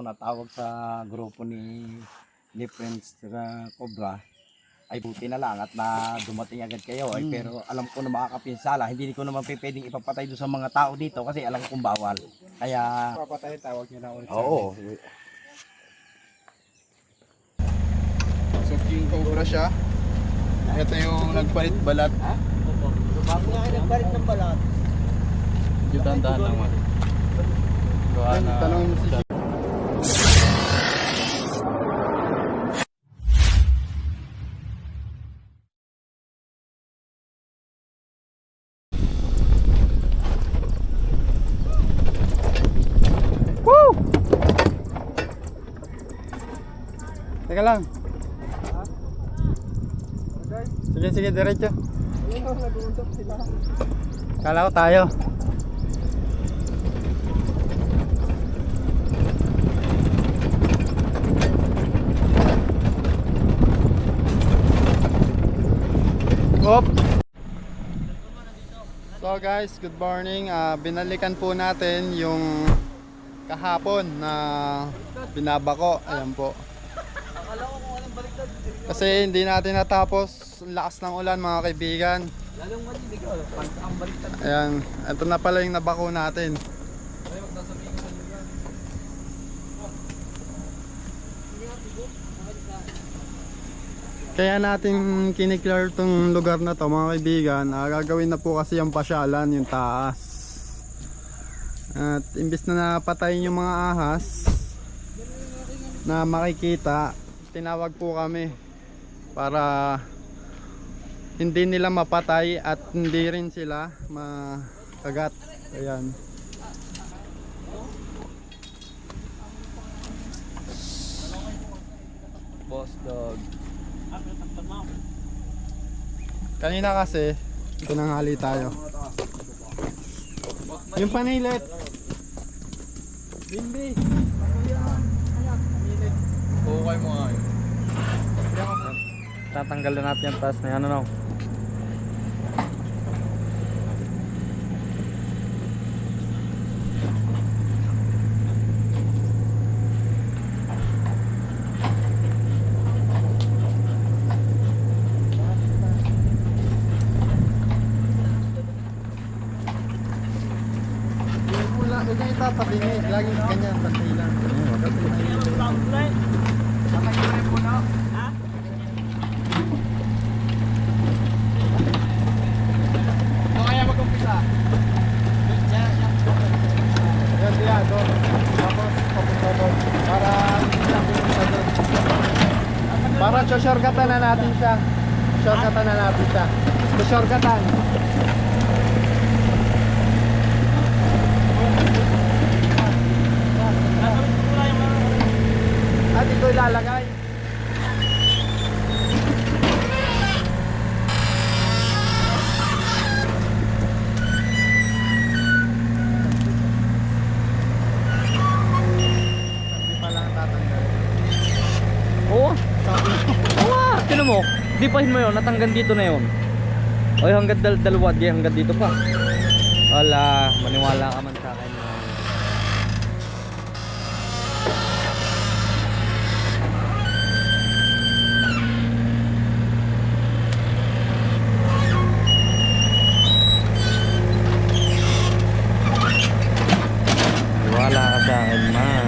ako natawag sa grupo ni Friends Cobra, ay buti na lang at na dumating agad kayo. Ay, pero alam ko na makakapinsala, hindi ko naman pwedeng ipapatay doon sa mga tao dito kasi alam kong bawal. Kaya Papatay, tawag niyo na ulit. oo. So King Cobra siya. Ito yung nagpalit balat. Bago nga kayo nagpalit ng balat. Yung dandahan naman. Tanong mo si Woo! Teka lang. Sige, diretso. Kala ko tayo. Op. So guys, good morning. Binalikan po natin yung kahapon na binabako. Ayan po. Kasi hindi natin natapos. Lakas ng ulan mga kaibigan. Ayan, ito na pala yung nabako natin. Kaya natin kiniklear tong lugar na to mga kaibigan. Gagawin na po kasi yung pasyalan, yung taas. At imbis na napatayin yung mga ahas na makikita, tinawag po kami para hindi nila mapatay at hindi rin sila makagat. Ayan. Boss dog. Kanina kasi tinanghali tayo. Yung panilit. Bimbi. Okay mo nga yun. Tatanggalin natin yung taas na yan, ano? Huwag na itapatingin. Laging ganyan, pantay lang. Tatanggalin po na. Ito kaya mag-umpisa. Yan siya, doon. Tapos, papunta doon. Para shortcutan na natin siya. Shortcutan na natin siya. Shortcutan. At ito ilalagay. Hindi pa lang tatanggal. Oo. Oo, tinan mo. Di pahin mo yun, natanggal dito na yun. Oy, hanggang dalawa, di hanggang dito pa. Wala, maniwala ka man sa akin. Wala ka sa akin, man.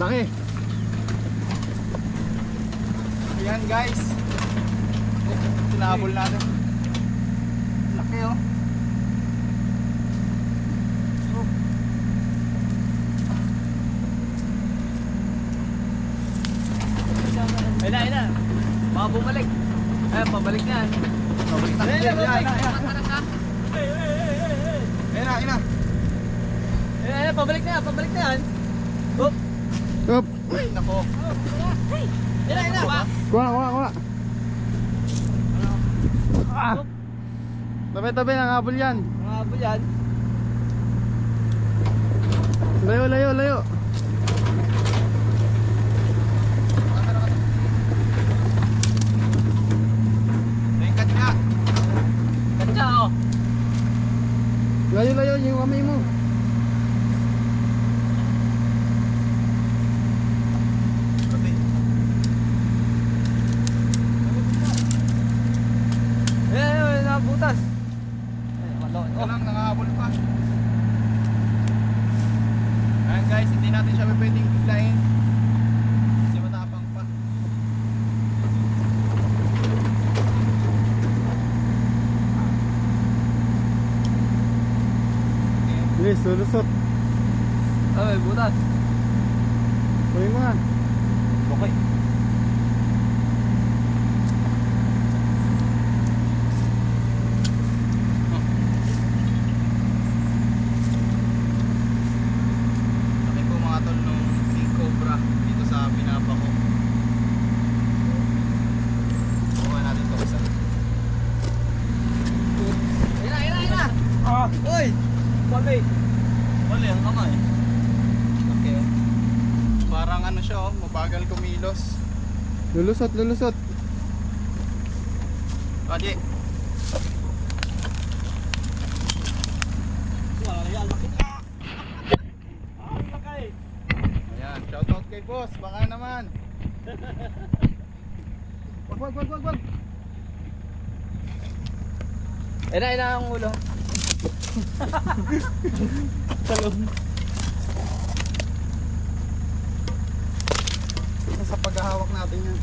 Laki. Ayan guys. Tinabol natin. Laki oh. Ayun na. Baka bumalik. Ayun, pabalik na yan. Pabalik na. Ayan na. Ayun, pabalik na yan. Hop. Up. Ay, nako. Ayun na. Kuha. Ah. Tabi-tabi ng habol yan. Mga abo yan. Layo. Katsa oh. Layo yung kamay mo. Ayun, nabutas. Ito lang, nangahabol pa. Ayan guys, hindi natin siya pwedeng biglayin kasi matapang pa. Yes, lulusot. Ay, butas. Kunin mo nga. Okay. Laki po mga tol nung King Cobra dito sa pinapa ko. Kuha natin ito isa. Ayun na. Ah, uy. Pabalik. Wala ang kamay. Okay oh. Parang ano siya oh, mabagal kumilos. Lulusot. Adi. Ayan, shoutout kay boss, baka naman. Wag. Ayun na ang ulo. Talong. Sa paghahawak natin yan.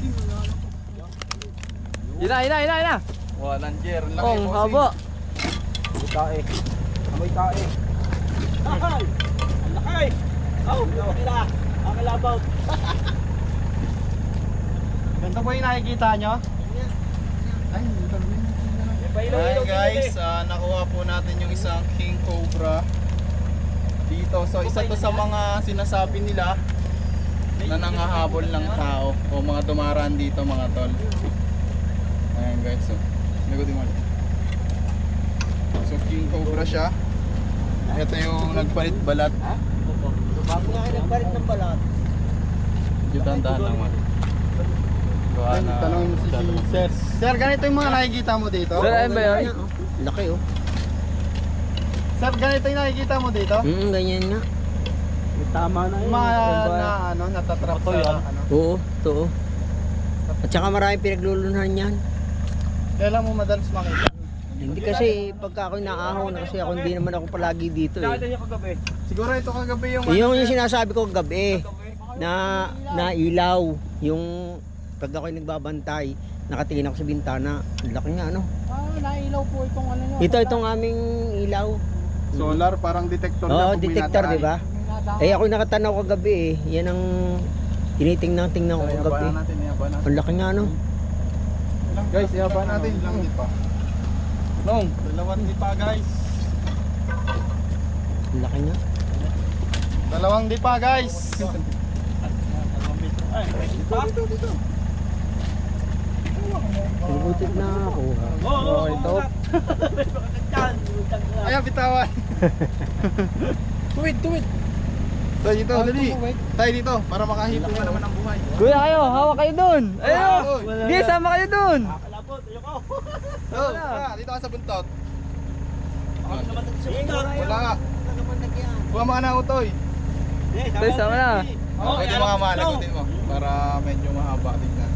Yun na. Walang jer, laki Oh, bossing. haba. Amoy tae. Ay! Ang laki! Oh, okay na. Ang kalabaw. Ganito po yung nakikita nyo? Ay, ayan guys, nakuha po natin yung isang King Cobra dito. So isa to sa mga sinasabi nila na nangahabol ng tao o mga dumaraan dito mga tol. Ayan guys, so ligutin mo. So King Cobra siya. Ito yung nagpalit balat. Bago nga kayo nagpalit ng balat. Yung dandahan lang man. Tanongin mo si Sir. Sir, ganito yung mga nakikita mo dito? Sir, ayun ba yun? Laki oh. Sir, ganito yung nakikita mo dito? Ganyan nga. Tama na Yung mga na natatrap sa ano. Oo, totoo. At saka maraming pinaglulunan yan. Kailan mo madalas makita? Hindi kasi pagka ako naahaw na kasi ako hindi naman ako palagi dito eh. Siguro ito kagabi yung Yung sinasabi ko gabi na ilaw yung pag ako'y nagbabantay nakatingin ako sa bintana. Ang laki nga ano. nailaw po itong ano nyo. Itong aming ilaw. Solar, parang detector Oo, na pag may detector, nadaan. di ba? Eh ako'y nakatanaw kagabi eh. Yan ang tinitingnan ko So, kagabi. iyabahan natin. Ang laki nga ano. Guys, iyabahan natin. Ilang di pa. Long, dalawang di pa guys. Ang laki nga. Dalawang di pa guys. Dito. Nagutit na ako. Oh, ito. Ayan, bitawan. Tuwid. Tayo dito, dali. Tayo dito, para makahipon na naman ang buhay. Kuya kayo, hawak kayo dun. Ayun. Di, sama kayo dun. Dito ka sa buntot. Wala. Kuha mga na utoy. Tayo, sama na. Pwede mga malagutin mo para medyo mahaba tignan.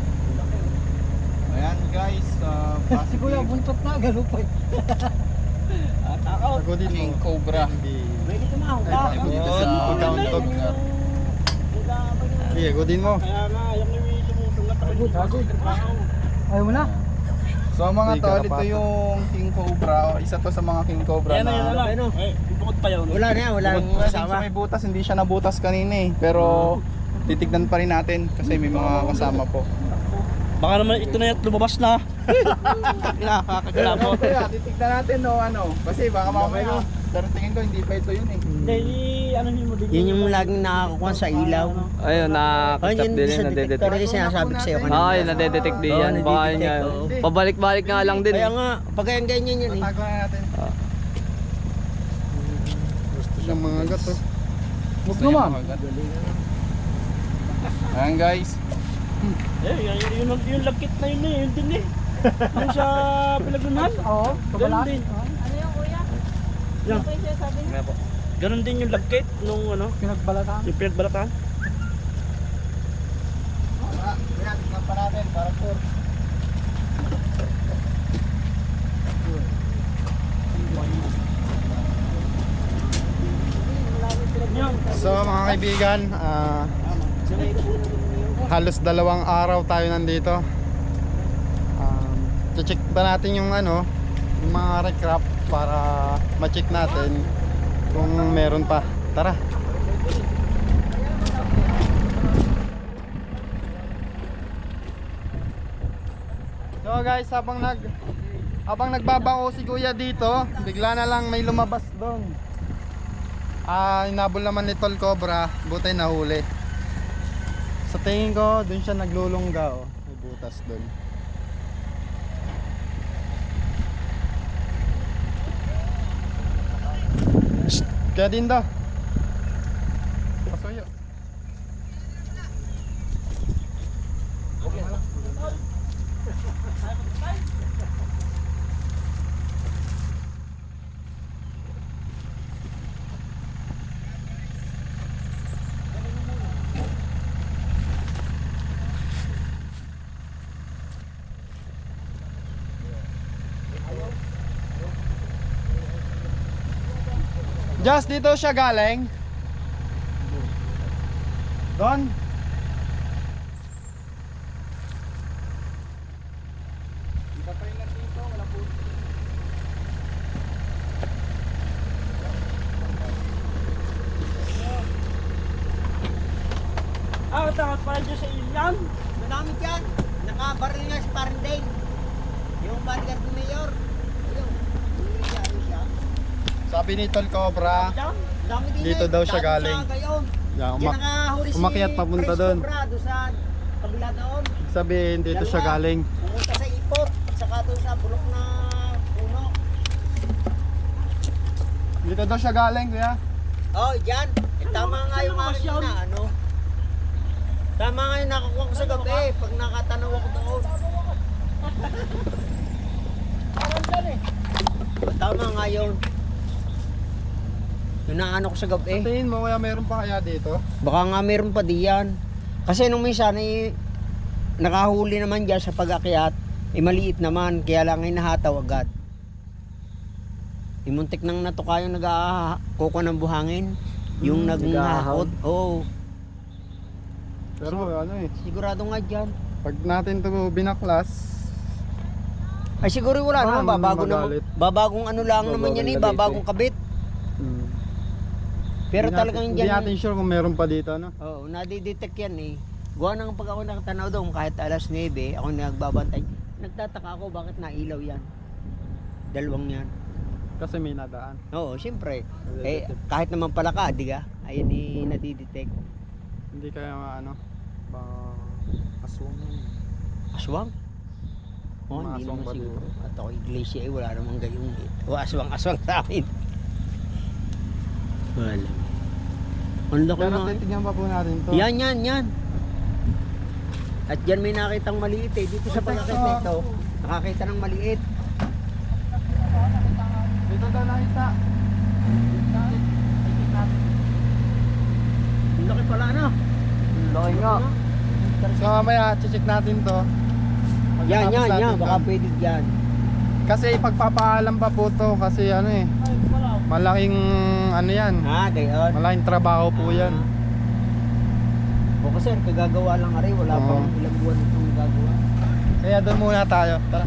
Ayan guys, Si Kuya buntot na, gano'n pa. Sagutin mo. King Cobra. Ready to mount. Ay, dito sa account dog. Sige, sagutin mo. Kaya nga, yung lumusong na Ayaw mo na. So mga Hindi tol, ito karapato. yung King Cobra. Isa to sa mga King Cobra Yan na, yan na na lang. Bukod pa yun. Wala na yan, wala bukod pa din sa may butas, hindi siya nabutas kanina eh. Pero titignan pa rin natin kasi may mga kasama po. Baka naman ito na yung lumabas na. Nakakagalabot. Kaya titignan natin no ano. Kasi baka mamaya. Pero tingin ko hindi pa ito yun eh. Hindi, ano mo din. Yun yung laging nakakuha sa ilaw. Ayun, nakakasap Ayun, din sa yun, detector nadedetect. rin sinasabi ko sa'yo kanina. Ay, nadedetect din Oo, yan. Baka nadedetect, niya. oo. Pabalik-balik nga lang din. Kaya nga, pag ganyan yun eh. Tago na natin. Gusto siyang mga gato. Huwag naman. Ayan guys. Yung lagkit na yun eh, yun din eh. Yung sa Pinagunan? Oo, ganun din. Ano yung kuya? Yan. Ano yung sabi niya? Ganun din yung lagkit nung ano? Pinagbalatan? Yung pinagbalatan? Kaya tignan pa natin para sure. So mga kaibigan, halos 2 araw tayo nandito. Check ba natin yung ano, yung mga recrap para ma-check natin kung meron pa. Tara. So guys, habang nagbabako si Kuya dito, bigla na lang may lumabas doon. Inabol naman ni Tol Cobra, buti nahuli. Sa tingin ko, doon siya naglulungga oh. May butas doon. Shhh! Kaya din daw. Pasuyo. Just dito siya galing. Doon. Takot pala dyan sa ilan. Madami dyan. Nakabaril nga si Parendale. Yung bodyguard ni Mayor. Ayun. Ano siya? Sabi ni Tol Cobra, Dami din Dito yan. daw siya Dati galing. Sa gayon. yan, Yan nakahuli si umakyat papunta Chris doon. Cobra doon sa kabila doon. sabihin dito siya galing. Pumunta sa ipot. Saka doon sa bulok na puno. Dito daw siya galing, kuya. Oh, dyan. Eh, tama nga yung akin na ano. Tama nga yung nakakuha ko sa gabi. Pag nakatanaw ako doon. Tama nga yun. Yung naano ko sa gabi. Tingin mo kuya, meron pa kaya dito? Baka nga meron pa diyan. Kasi nung minsan eh, nakahuli naman dyan sa pag-akyat, eh maliit naman, kaya lang ay nahataw agad. Imuntik nang natuka yung nag-kuko ng buhangin. Yung naghahakot. Oo, Pero ano eh, sigurado nga dyan. pag natin to binaklas, Ay siguro wala Baka naman, babago magalit. naman. Babagong ano lang naman yan eh, babagong kabit. Pero hindi talagang natin, hindi dyan. natin sure kung meron pa dito, no? Oo, nadidetect yan eh. Gawa nang pag ako nakatanaw doon, kahit alas 9, ako nagbabantay. Nagtataka ako bakit nailaw yan. Dalawang yan. Kasi may nadaan. Oo, siyempre. Eh, kahit naman pala ka, di ka? Ayun eh, nadidetect. Hindi kaya ano, ba aswang. Aswang? Oo, Mga hindi aswang naman ba siguro. At ako iglesia eh, wala namang gayong eh. O aswang-aswang sa amin. Wala. Ang laki Pero na. titignan pa po natin to. Yan. At dyan may nakitang maliit eh. Dito sa pagkakit na ito, nakakita ng maliit. Dito daw nakita. Ang laki pala na. Laki nga. So mamaya, check natin to. Yan. Pagkatapos natin Baka doon. pwede dyan. Kasi pagpapaalam pa po to kasi ano eh, malaking ano yan, Gayon. malaking trabaho po yan. O kasi kagagawa lang ari, wala Oo. pang ilang buwan itong gagawa. Kaya doon muna tayo. Tara.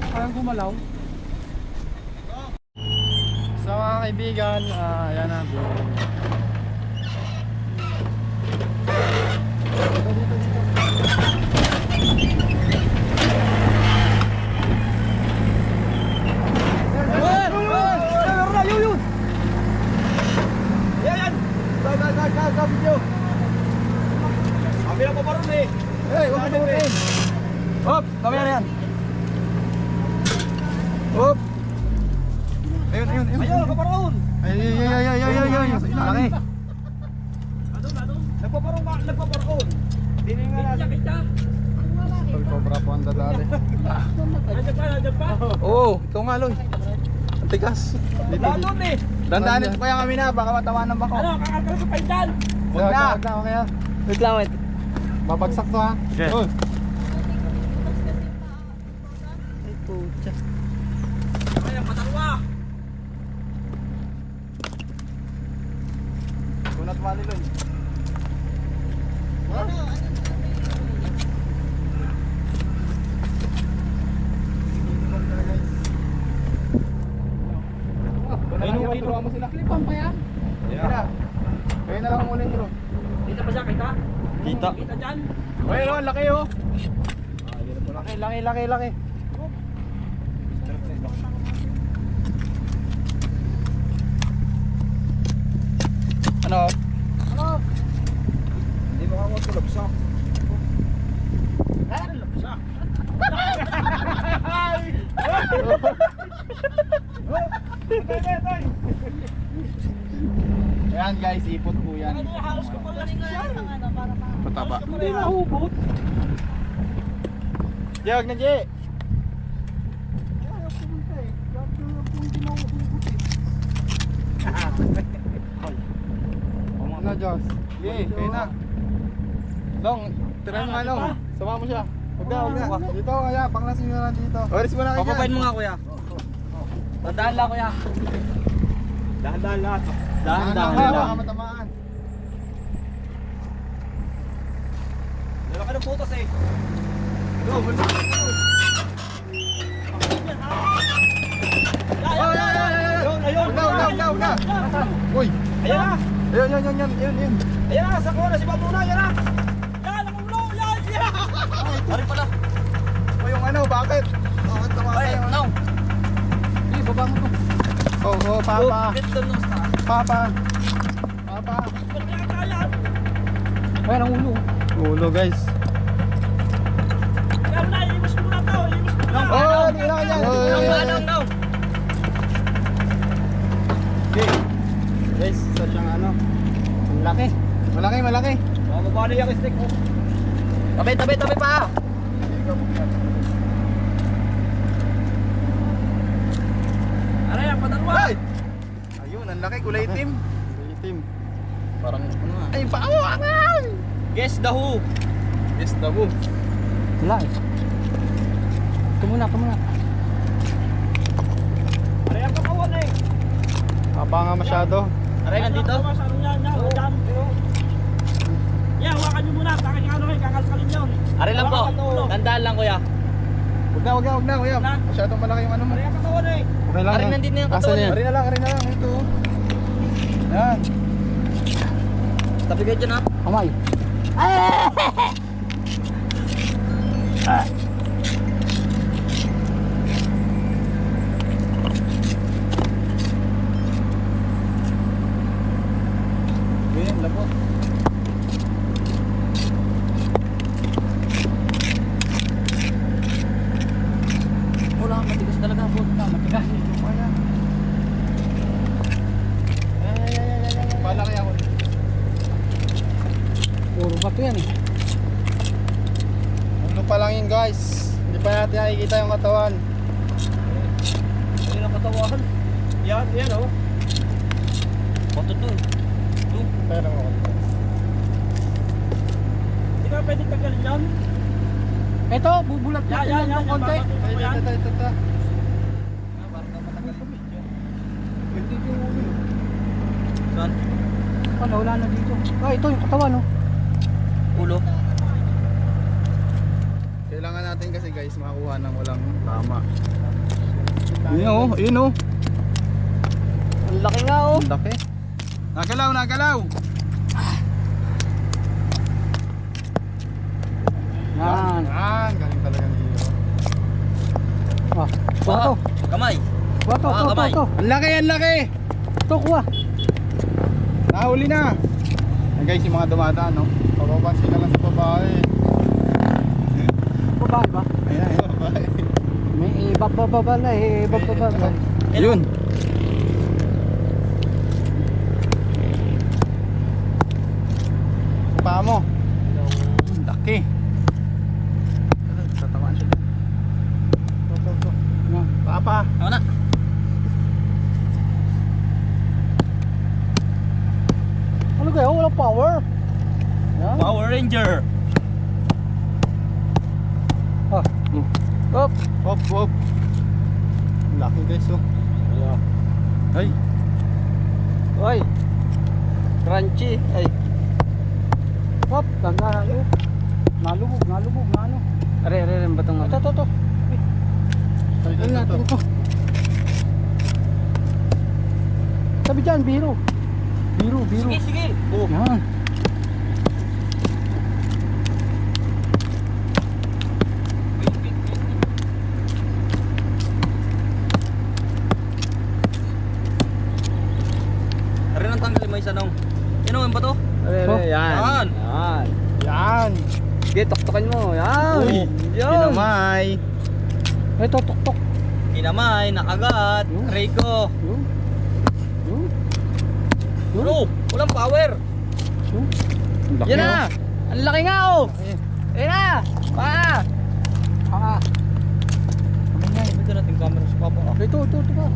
Parang gumalaw. So mga kaibigan, ayan na. Kami na paparoon eh. Hey, huwag ka tumarin. Hop, kami na yan. Hop. Ayun, ayun, ayun. Ayun, paparoon. Ay, ay, ay, ay, ay, ay, ay. Laki. Nagpaparoon. Tiningan natin. Tol, cobra po ang dadali. Nandiyan pa. Oo, ikaw nga, Loy. Ang tigas. Dito, Wala dito. doon eh. Dandanin po kaya kami na, baka matawanan ba ko? Ano, kakakal sa paidan. Huwag na. Huwag na, okay ha. Wait lang, wait. Babagsak to ha. Okay. Oh. Ay, pucha. Kaya patarwa. Kunat mali, Loy. Turuan mo sila. Klipan pa yan. Yeah. Kaya na lang muna yung bro. Kita pa siya, kita? Kita. Kita dyan. Oy, no, laki oh. Laki, laki, laki, laki. Ano? Hindi mo kang tulabsak. Tulabsak. Ayan guys, ipot po yan. Halos ko pala siya. Pataba. Hindi nahubot. Jog na, Jay. Ano, Diyos? Yay, kayo na. Dong, tira mo nga, Dong. Sama mo siya. Huwag na, huwag na. Dito, kaya, panglasin nyo lang dito. Oris mo na kayo. Papapain mo nga, kuya. Tandaan lang, kuya. Dahan-dahan lahat. Dahan-dahan kaya, lang. baka matamaan. Dala ka ng putos eh. Go, balik. Ayun, ayun. Huwag na, huwag na, huwag na. Uy, Ayan na. ayun, yun, yun, yun, yun, yun. Ayan na, sa kuha na si Babuna. Ayan na. Yan, ang ulo. Yan, yan. Ari pala. O yung ano, bakit? Bakit tumakay yung ano? Eh, baba mo to. Oh, oh, papa. Ganda nung star. Papa. Papa. Ayan ang ulo. Ulo, guys. Yan na, imus mo na to. Imus mo na. Oh, hindi na yan. Down. Okay. Guys, isa siyang ano. Ang laki. Malaki, malaki. Mababa na yung stick mo. Tabi pa. Aray, ang patalwa. Ay! Ayun, ang laki. Kulay itim. Kulay itim. Parang ano nga. Ay, paawangan! Guess the who. Yes, dabo. Wala eh. Ito muna. Aray, ang kapawan eh. Haba nga masyado. Aray, nandito? Ano yan, dyan. Yeah, hawakan nyo muna. Bakit nga ano kayo, kakalkalin yun. Aray lang po. Hawakan to. Tandaan lang, kuya. Huwag na, kuya. Na? Masyadong malaki yung ano mo. Aray, ang kapawan eh. Okay lang Aray, yan. nandito na yung Asan katawan yan? yan. Ari na lang. Ito. Yan. Tabi kayo dyan, ha? Kamay. Ganyan, labot. Wala, matigas talaga po. Matigas. Malaki ako. Puro bato yan eh. Ano pa lang yun guys. Hindi pa natin nakikita yung katawan. Ayan ang katawan. Yan, oh. Bato to. Pero Ito, bubulat natin ng konti. Ito. Saan? Ano, wala na dito. Ah, ito yung katawan, no? Ulo. Kailangan natin kasi guys makakuha ng walang tama. Yun oh. Ang laki nga, oh. Ang laki. Nagalaw. Yan. Galing talaga ni Hero. Ah, kuha to. Kamay. Kuha to, Ah, kamay. Ang laki. Ito, kuha. Nahuli na. Yan guys, yung mga dumadaan, no? Papapansin ka lang sa babae. Babae ba? Ayan, babae. May ibababa na, ibababa. Yun. Paa mo. Ang laki. Tatamaan siya. Ito. Papa. Ano na? Ano kaya? Walang power. Yan. Power Ranger. Ah. Up. Hop. Ang laki guys, oh. Ay. Oy. Crunchy. Ay. Up. Tanda na. Nalubog na ano. Are, batong ano. Ito. Ayun natin to. Sabi dyan, biro. Sige. Oh. Yan. Arin ang tanggalin mo isa nung. Inumin ba to? Yan. Yan. Sige, tuktukan mo. Yan. Uy. Pinamay. Ito, tuktok. Kinamay, nakagat. Rico. Yun. Ulo. Walang power. Ang laki, Yan oh. na. Ang laki nga, oh. Yan na. Pa. Ito natin camera sa papa. Ito pa.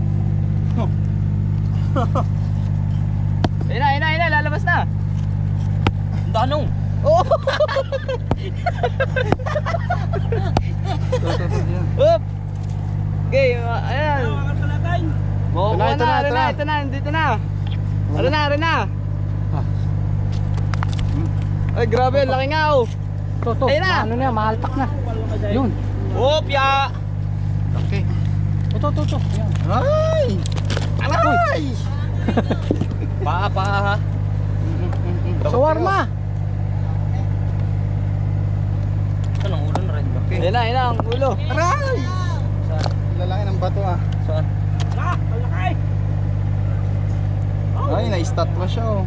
Yan na, lalabas na. Ang danong. Oh! Up! Okay, ayan. Makukuha Ito na. Dito na. Ayan na. Ay, grabe, laki nga, oh. Ayun na. Ano na, mahaltak na. Yun. Opya. Laki. Ito. Ayan. Ay! Aray! Pa ha. Shawarma. Saan ang ulo na rin? Ayun na, ang ulo. Aray! Saan? Lalaki ng bato, ah. Saan? Ay, na-stat pa siya, oh.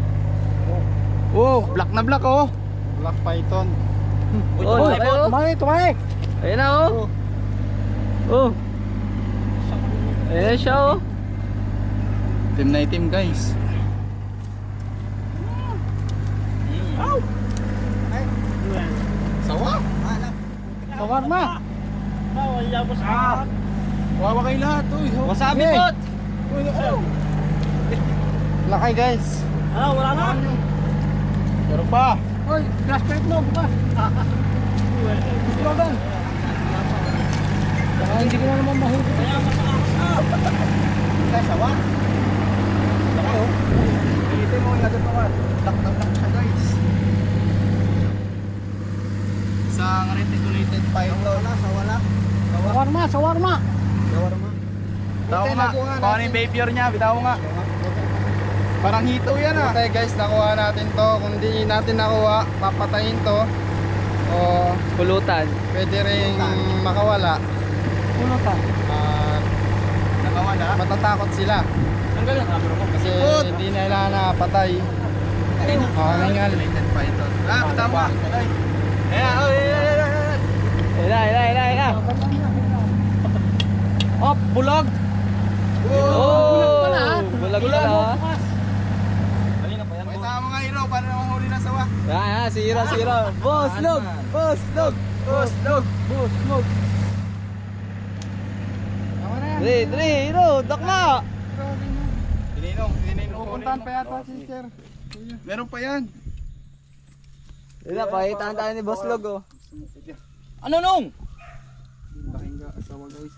Oh, black na black, oh. Black python. Tumay. Ayun na, oh. Oh. Ayun na siya, oh. Itim na itim, guys. Sawa? Shawarma. Wawa kayo lahat, uy. Wasabi pot. Laki, guys. Wala na. Pero pa. Oy, flashlight mo, bukas. Slogan. Hindi ko na naman mahuli. Sawa? Laki, oh. Itim mo yung agad naman. Black na black siya, guys. Isang reticulated python. Shawarma. Bitaw nga. Kung ano yung behavior niya, bitaw nga. Parang hito yan, ah. Okay guys, nakuha natin to. Kung di natin nakuha, papatayin to. O Pulutan. pwede rin makawala. Pulutan. At nakawala, matatakot sila. Ang galing camera mo. Kasi hindi nila napatay. Makahingal. Python. Bitaw nga. Ayun na. Oh, bulag. Oh, bulag pala. Kanina pa yan. May tama nga hero, para naman huli na sawa. Yan, sira. Boss, log. Dre, hero, dakla. Dininong. Pupuntahan pa yata si sir. Meron pa yan. Ayun na, pakitaan tayo ni Boss Log, oh. sumukid yan. Ano nung? Laking asawa guys.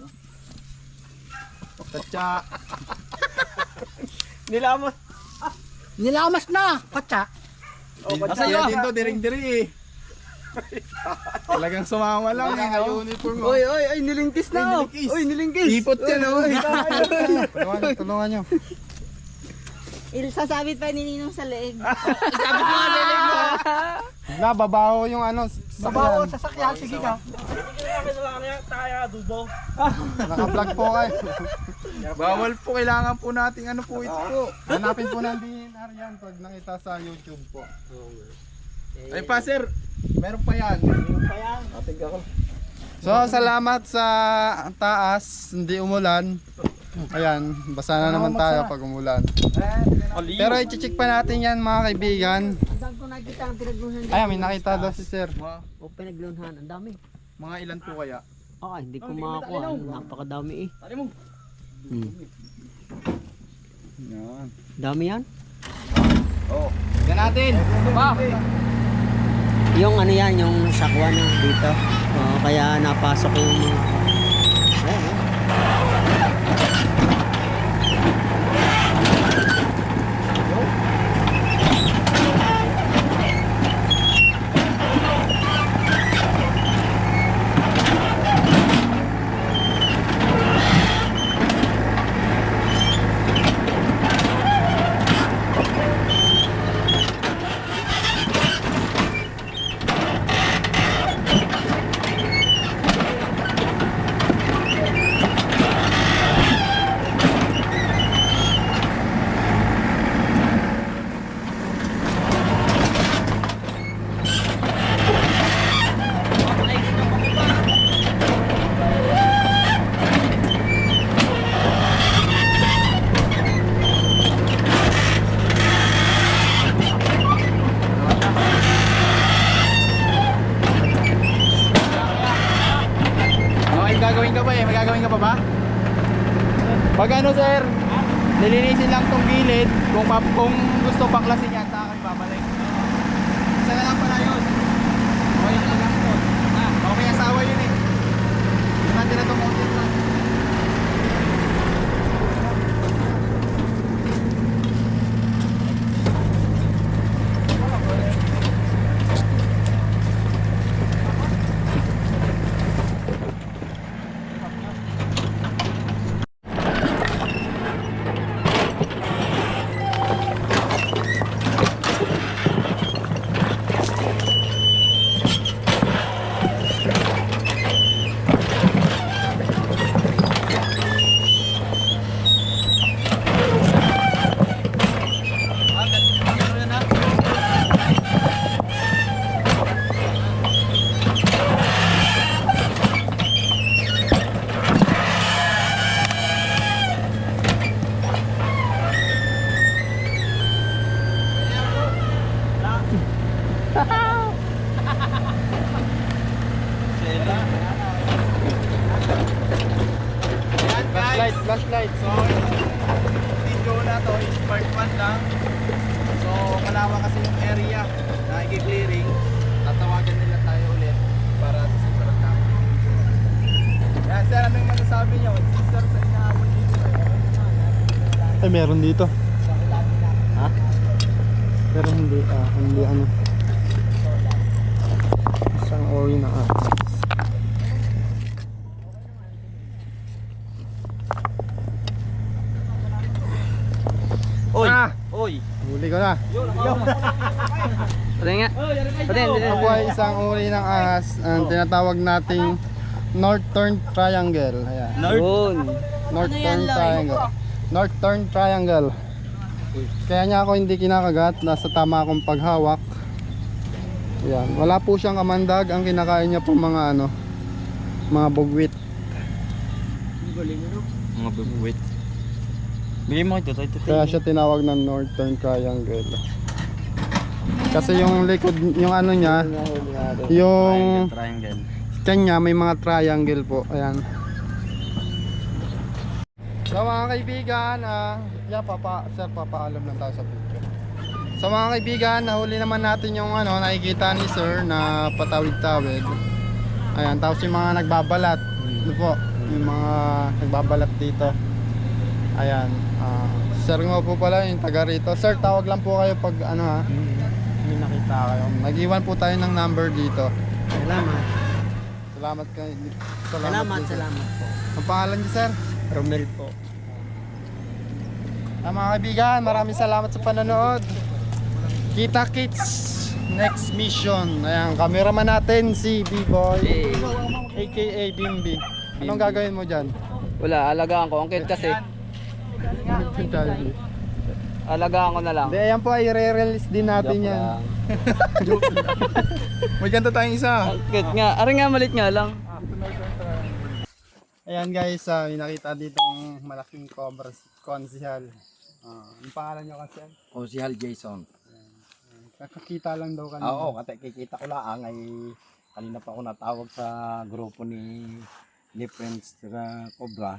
Tatsa. Nilamas na! Patsa! Kaya dito, diring-diri eh. Talagang sumama lang eh, naka-uniform mo. Oy, nilingkis na! Oy, nilingkis! Ipot yan oh. Tulungan nyo. Sasabit pa ni Ninong sa leeg. Wala, babaho yung ano. Babaw, sasakyan, sige ka. Naka-vlog po kayo. Bawal po, kailangan po nating ano po ito po. Hanapin po ng DNR yan pag nakita sa YouTube po. Ay pa sir, meron pa yan. So, salamat sa taas. Hindi umulan. Ayan, basa na naman tayo pag umulan. Pero i-check pa natin yan mga kaibigan. Ang dami ko nakita ang pinaglunhan. Ayan, may nakita daw si sir. O pinaglunhan, ang dami. Mga ilan po kaya? Hindi ko makakuha. Napakadami eh. Tari mo. Yan. Dami yan. Oh, yan natin. Yung ano yan, yung sakwa na dito. Kaya napasok yung mga... Ayan, May gagawin ka pa ba? Pag ano sir, nilinisin lang tong gilid. Kung gusto baklasin yan, sa akin babalik. Isa na lang pala yun. Okay na lang po. Okay, asawa yun eh. Natin na itong content lang. Flashlight. So, video na to is part 1 lang. So, malawak kasi yung area na i-clearing. Tatawagan nila tayo ulit para sa susunod na. Yan, sir, ano yung masasabi nyo? Sister, sa inaabot dito. Ay, meron dito. Ha? Pero hindi ano. Isang ori na Oy. Ah! Oy. Huli ko na. Pati nga. Ako ay isang uri ng ahas. Ang tinatawag nating Northern Triangle. Ayan. Northern Triangle. Northern Triangle. Kaya niya ako hindi kinakagat. Nasa tama akong paghawak. Ayan. Wala po siyang kamandag. Ang kinakain niya po mga ano, mga bugwit. Mga bubwit. Bigay mo ito. Kaya siya tinawag ng Northern Triangle. Kasi yung likod, yung ano niya, yung Triangle. kanya may mga triangle po. Ayan. So mga kaibigan, papaalam lang tayo sa picture. Sa mga kaibigan, nahuli naman natin yung ano, nakikita ni sir na patawid-tawid. Ayan, tapos yung mga nagbabalat. Ano po, yung mga nagbabalat dito. Ayan, sir nga po pala yung taga rito. Sir, tawag lang po kayo pag ano ha, may nakita kayo. Nag-iwan po tayo ng number dito. Salamat. Salamat kayo. Salamat, dito. salamat po. Ang pangalan niyo, sir? Romel po. Mga kaibigan, maraming salamat sa panonood. Kita kits next mission. Ayan, cameraman natin si B-Boy aka Bimbi. Anong gagawin mo dyan? Wala, alagaan ko. Ang cute kasi. Alagaan ko na lang. Hindi, ayan po ay re-release din natin yan. May ganda tayong isa. Ang cute nga. Ari nga, malit nga lang. Ayan guys, may nakita dito ang malaking cobra konsihal. Ang pangalan nyo kasi yan? Konsihal Jason. Kakakita lang daw kanina. Oo, kasi kikita ko lang ay kanina pa ako natawag sa grupo ni Friends Cobra.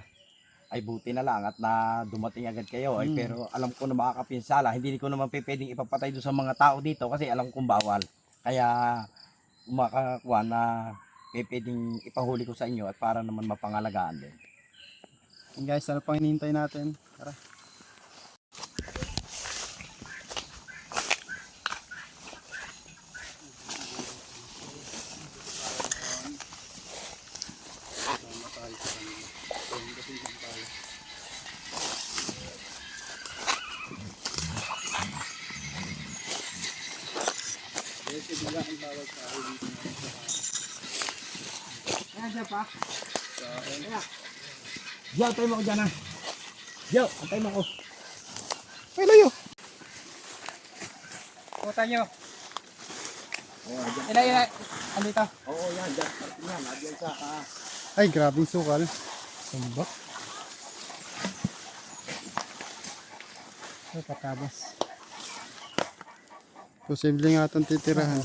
Ay buti na lang at na dumating agad kayo. Ay pero alam ko na makakapinsala. Hindi ko naman pwedeng ipapatay doon sa mga tao dito kasi alam kong bawal. Kaya umakakuha na pwedeng ipahuli ko sa inyo at para naman mapangalagaan din. And guys, ano pang hinihintay natin? Tara. Yo, antay mo ako dyan ha. Yo, antay mo ako. Ay, layo! Puta nyo. Oh, Ila. Andito. Oo, yan, dyan. Yan, dyan sa Ay, grabing sukal. Sumbak. Ay, patabas. Posible nga itong titirahan.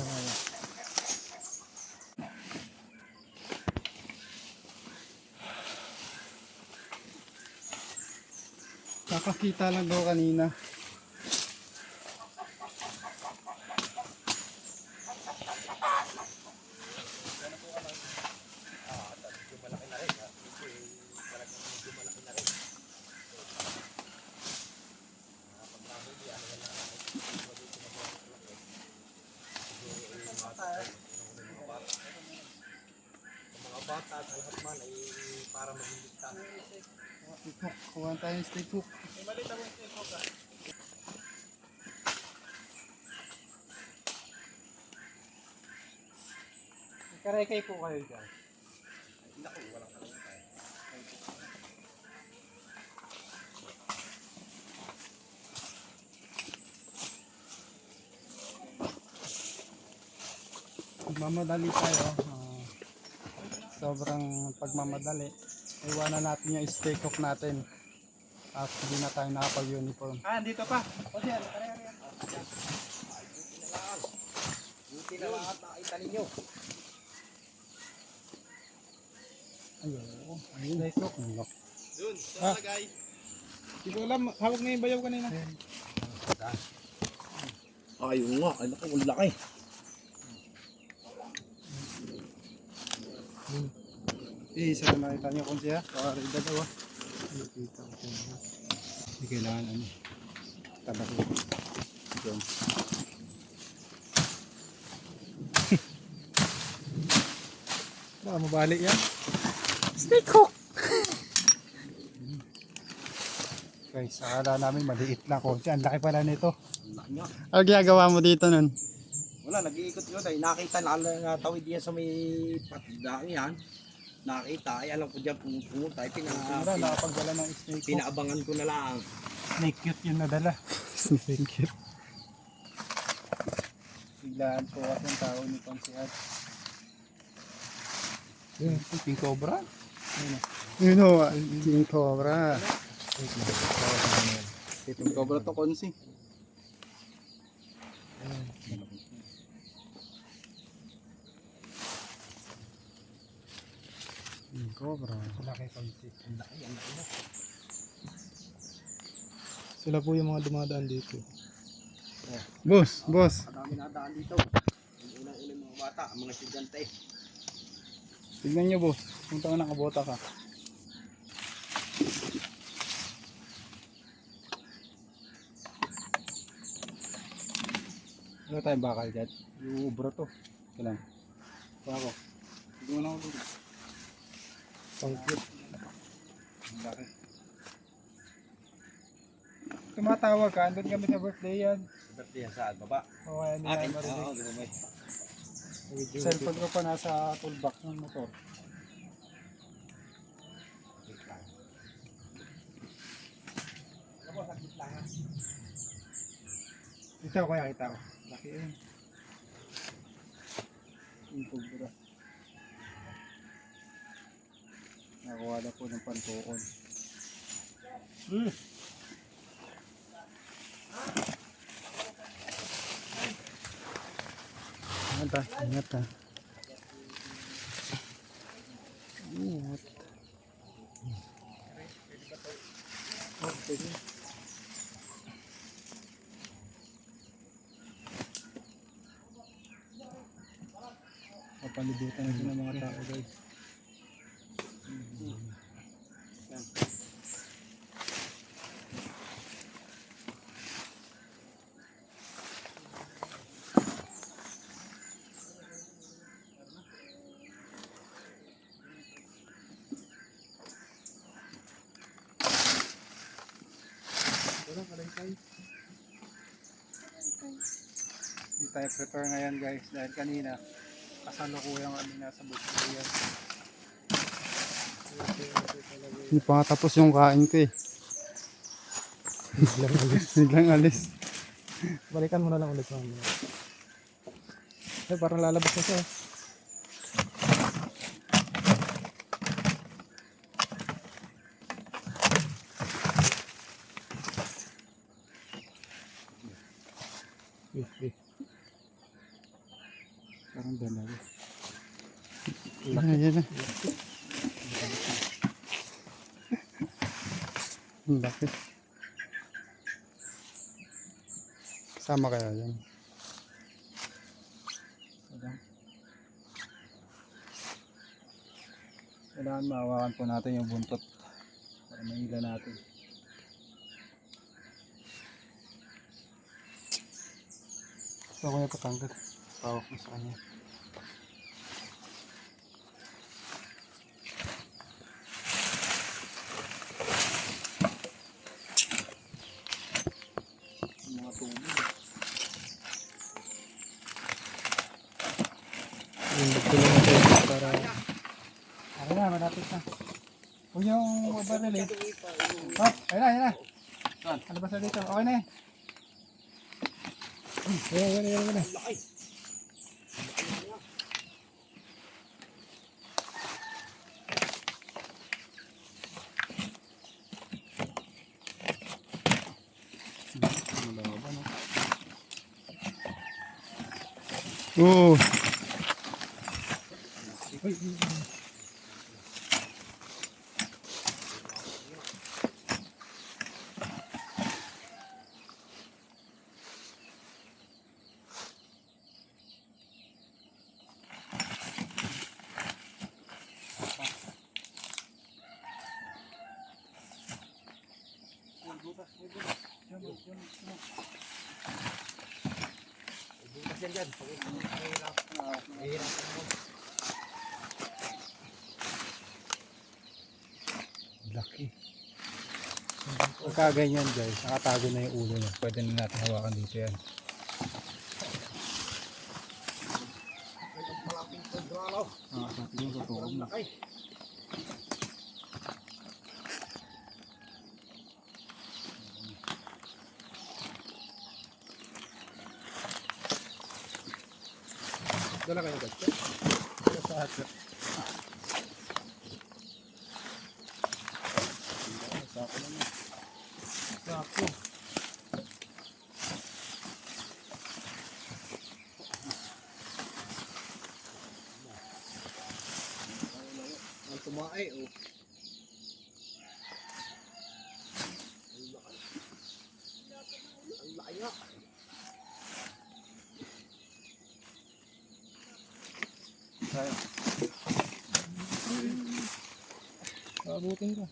Kakakita lang daw kanina. Kuha tayo ng steak hook. Karekay po kayo dyan. Magmamadali tayo. Sobrang pagmamadali. Iwanan natin yung steak hook natin. At hindi na tayo nakapag-uniform. Dito pa. buti na lang at nakita ninyo. Ayun. Steak hook. Dun, sa lagay. Hindi ko alam, hawak na yung bayaw kanina. Ayun nga, ay naku, ang laki. Isa na nakita nyo kung siya. Sorry, dalawa. Nakita ko siya. Hindi kailangan ano. Tabak ko. Yun. Baka mabalik yan. Steak hook. Guys, akala namin maliit lang ko. Ang laki pala nito. Ang laki nga. Ano ginagawa mo dito nun? Wala, nag-iikot-ikot ay nakita na tawid yan sa may patidang yan. Nakita, ay alam ko dyan pumunta, ay Nakapagdala ng snake hook. pinaabangan ko na lang. Snake cute yung nadala. Snake cute. Biglaan po kasi ang tawag ni Pansihat. Pink cobra. Yun o, King Cobra. Pink cobra to konsi. King Cobra. Laki konti. Sila po yung mga dumadaan dito. Boss, boss. Madami na daan dito. Yung unang-unang mga bata, ang mga estudyante. Tignan nyo, boss. Punta ka nakabota ka. Wala tayong bakal dyan. Yung ubro to. Kailan? Bako. Hindi mo na ako dito. Pangkit. Bakit? Tumatawag ka. Andun kami sa birthday yan. Birthday yan saan? Baba? O kaya hindi Akin? tayo marinig. Oo, gumamay. Cellphone ko pa nasa toolbox ng motor. Ito kuya, kita ko. Laki yun. Yung pulbura. Nakuha na po ng pantuon. Ingat ha, ingat ha. Ingat. Okay. Papalibutan natin ng mga tao guys. Hindi tayo prepare ngayon guys dahil kanina kasalukuyang kami nasa Bukbuyan. Hindi pa nga tapos yung kain ko eh. Biglang alis. Biglang alis. Balikan mo na lang ulit mamaya. Ay parang lalabas na siya. Parang dalawa. Yan na. Ang laki. Sama kaya yan. Kailangan maawakan po natin yung buntot para mahila natin. Ito ko yung patanggal. Pawak mo sa kanya. Mga tubig. Para ano na, malapit na. Huwag yung baril eh. Oh, ayun na, ayun na. Ano ba sa dito? Okay na eh. Ayun na. Oh. Laki. Pagka ganyan guys, nakatago na yung ulo niya. Pwede na natin hawakan dito yan. Sa tingin ko tukob na. Dala kayo guys. Sa hati. Sako lang yan. Sako. Ang tumae oh. Ang laki nga. Abutin ka.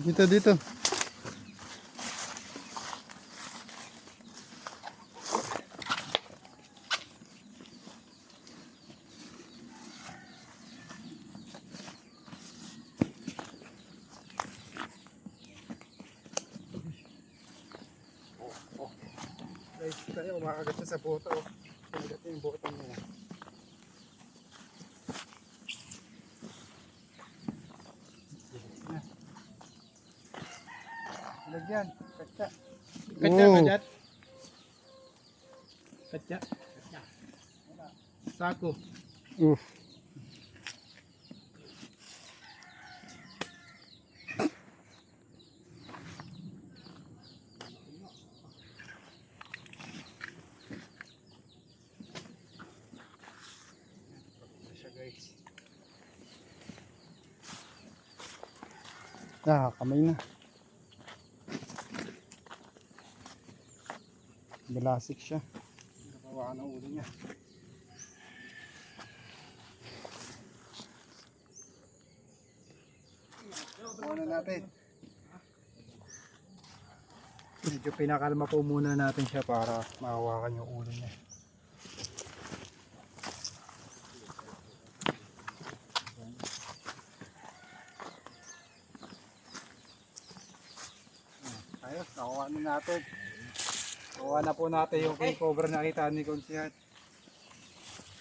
Dito, dito. Guys, tayo umakagat siya sa bota. Oh. Kumagat niya yung bota niya. Lagyan, katsa. Katsa, Oh. kadyat. Katsa. Sako. Uff. Siya guys. Kamay na. Balasik siya. Nakawa ng ulo niya. Muna natin. Medyo pinakalma po muna natin siya para mahawakan yung ulo niya. Ayos, nakuha na natin. Nakuha na po natin yung king cobra na kita ni Konsihan.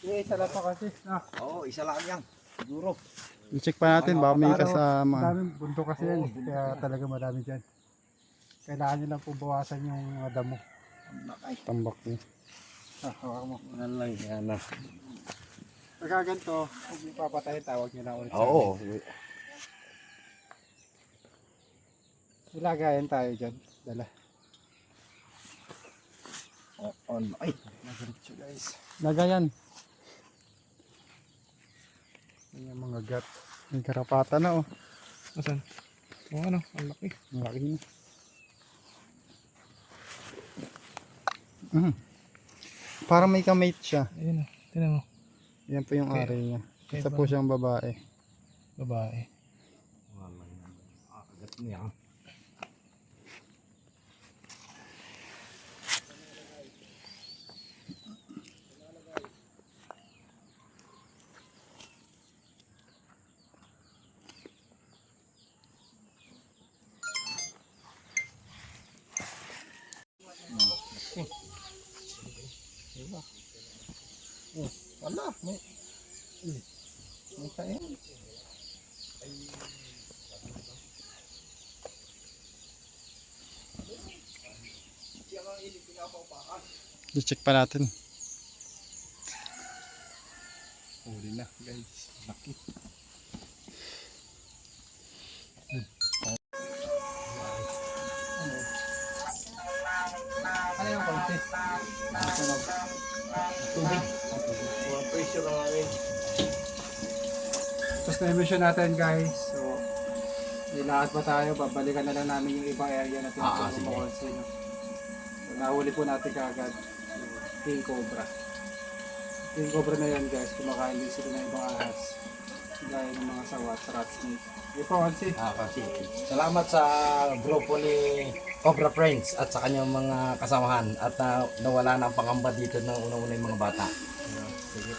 Isa lang pa kasi. Oo, isa lang yan. Siguro. I-check pa natin, baka may Pero, kasama. Daming bundok kasi yan. Kaya talaga marami dyan. Kailangan nyo lang po bawasan yung mga damo. Tambak niya. Hawak mo. Walang yan na. Pagka ganito, kung yung papatay, tawag nyo lang ulit sa Oo. amin. Ilagayan tayo dyan. Dala. Ay, Nagaritso guys. Nagayan. Yan yung mga gat. May karapata na oh. Asan? O ano? Ang laki. Ang laki niya. Mhm. Parang may kamate siya. Ayun o. Tinan mo. Yan po yung Okay. ari niya. Okay Isa ba? po siyang babae. Babae. kagat niya. Wala. May kain. I-check pa natin. Huli na guys. Laki. Ano yung konti? Tubig. Mga pressure ang akin. Tapos na-emission natin guys. So, ilakad pa tayo. Babalikan na lang namin yung ibang area na sige. pinagpapakon. So, nahuli po natin kaagad. King Cobra. King Cobra na yan guys. Kumakain din sila ng ibang ahas. Gaya ng mga sawat, rat snake. Ito kasi. Kasi salamat sa grupo ni Cobra Friends at sa kanyang mga kasamahan at nawala na ang pangamba dito ng una-una yung mga bata.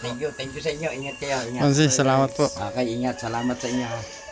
Thank you sa inyo. Ingat kayo. Ingat. Francis, salamat po. Okay, ingat. Salamat sa inyo.